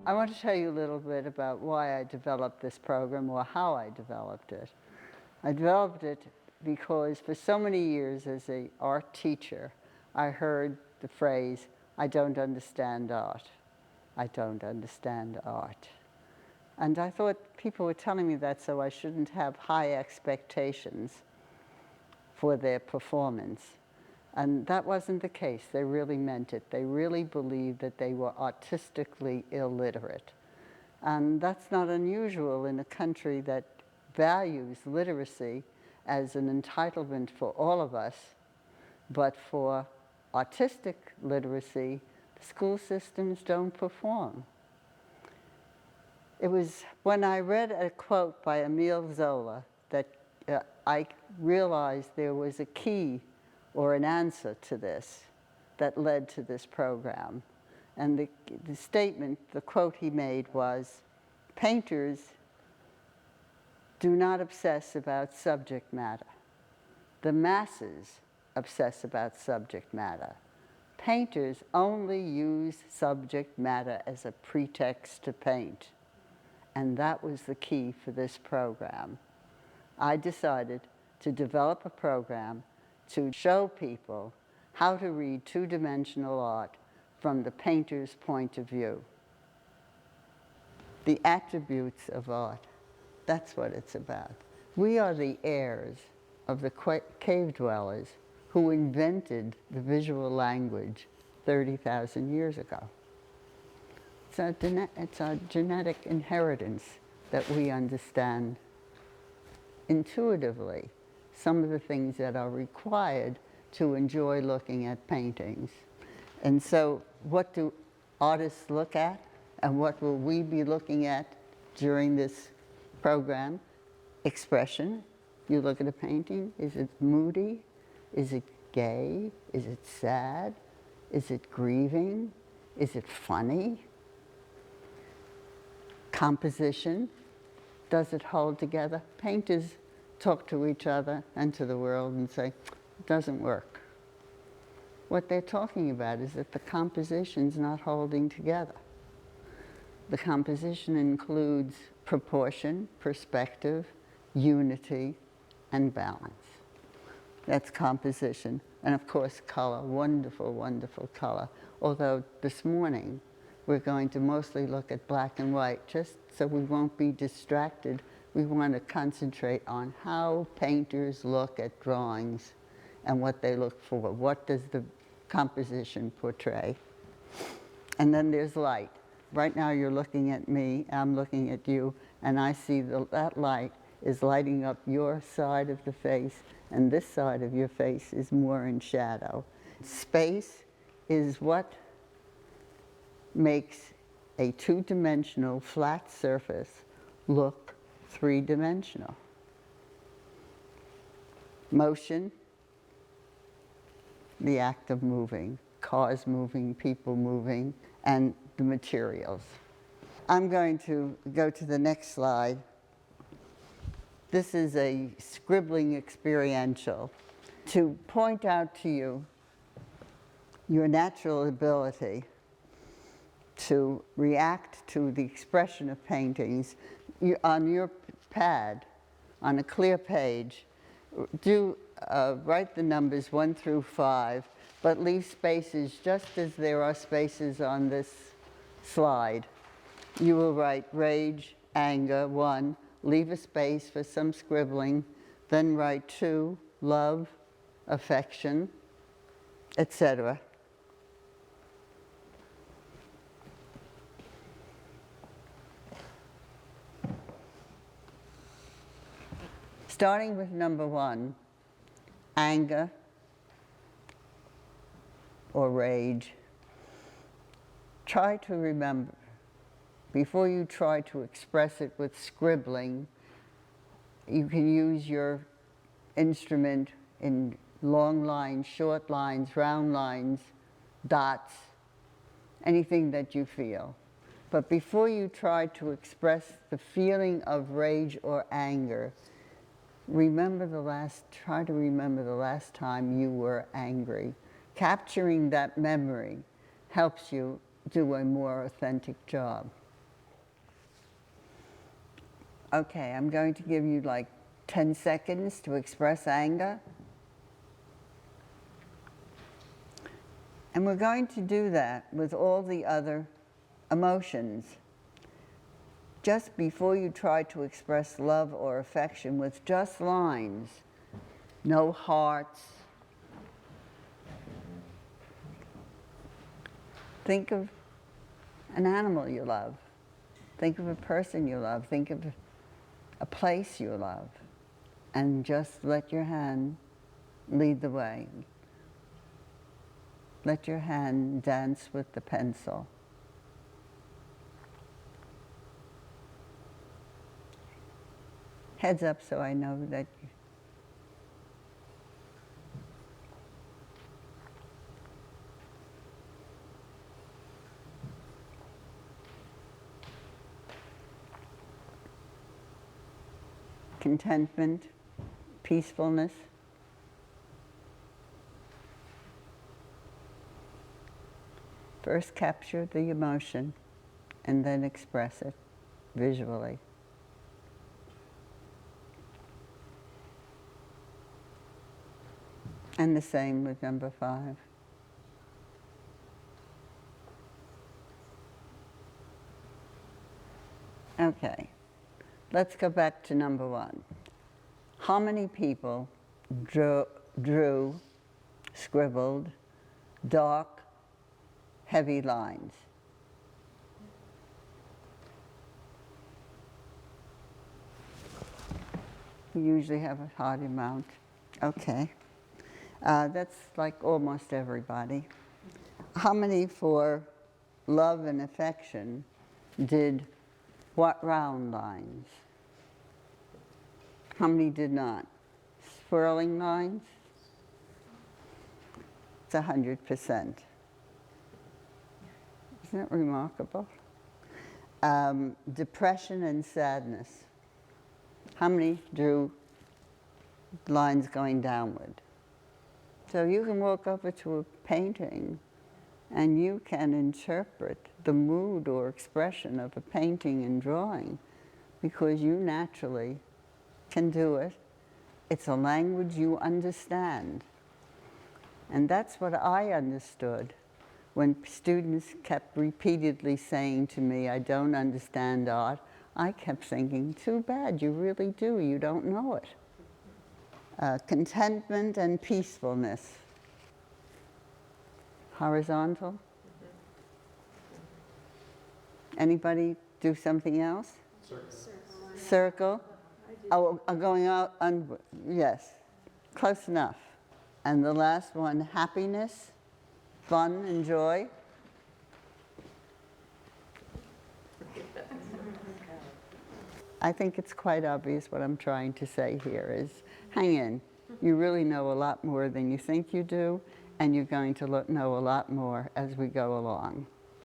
I want to tell you a little bit about why I developed this program or how I developed it. I developed it because for so many years as an art teacher, I heard the phrase, "I don't understand art. I don't understand art." And I thought people were telling me that so I shouldn't have high expectations for their performance. And that wasn't the case. They really meant it. They really believed that they were artistically illiterate. And that's not unusual in a country that values literacy as an entitlement for all of us, but for artistic literacy, the school systems don't perform. It was when I read a quote by Emile Zola that I realized there was a key or an answer to this that led to this program. And the statement, the quote he made was, "Painters do not obsess about subject matter. The masses obsess about subject matter. Painters only use subject matter as a pretext to paint." And that was the key for this program. I decided to develop a program to show people how to read two-dimensional art from the painter's point of view. The attributes of art, that's what it's about. We are the heirs of the cave dwellers who invented the visual language 30,000 years ago. It's our genetic inheritance that we understand intuitively some of the things that are required to enjoy looking at paintings. And so what do artists look at, and what will we be looking at during this program? Expression. You look at a painting, is it moody? Is it gay? Is it sad? Is it grieving? Is it funny? Composition. Does it hold together? Painters talk to each other and to the world and say, it doesn't work. What they're talking about is that the composition's not holding together. The composition includes proportion, perspective, unity, and balance. That's composition. And of course, color, wonderful, wonderful color. Although this morning, we're going to mostly look at black and white, just so we won't be distracted. We want to concentrate on how painters look at drawings and what they look for. What does the composition portray? And then there's light. Right now you're looking at me, I'm looking at you, and I see that light is lighting up your side of the face, and this side of your face is more in shadow. Space is what makes a two-dimensional flat surface look three-dimensional. Motion, the act of moving, cars moving, people moving, and the materials. I'm going to go to the next slide. This is a scribbling experiential to point out to you your natural ability to react to the expression of paintings. On your pad, on a clear page, write the numbers 1 through 5, but leave spaces just as there are spaces on this slide. You will write rage, anger, 1, leave a space for some scribbling, then write 2, love, affection, etc. Starting with number 1, anger or rage. Try to remember, before you try to express it with scribbling, you can use your instrument in long lines, short lines, round lines, dots, anything that you feel. But before you try to express the feeling of rage or anger, try to remember the last time you were angry. Capturing that memory helps you do a more authentic job. Okay, I'm going to give you like 10 seconds to express anger. And we're going to do that with all the other emotions. Just before you try to express love or affection with just lines, no hearts, think of an animal you love. Think of a person you love. Think of a place you love. And just let your hand lead the way. Let your hand dance with the pencil. Heads up so I know that you... Contentment, peacefulness. First capture the emotion and then express it visually. And the same with number 5. Okay, let's go back to number 1. How many people drew, scribbled, dark, heavy lines? We usually have a hard amount. Okay. That's like almost everybody. How many for love and affection did what round lines? How many did not? Swirling lines? It's 100%. Isn't that remarkable? Depression and sadness. How many drew lines going downward? So you can walk over to a painting and you can interpret the mood or expression of a painting and drawing because you naturally can do it. It's a language you understand. And that's what I understood when students kept repeatedly saying to me, I don't understand art. I kept thinking, too bad, you really do, you don't know it. Contentment and peacefulness. Horizontal? Anybody do something else? Circle. Oh, going out, yes, close enough. And the last one, happiness, fun, and joy. I think it's quite obvious what I'm trying to say here is, hang in. You really know a lot more than you think you do, and you're going to know a lot more as we go along.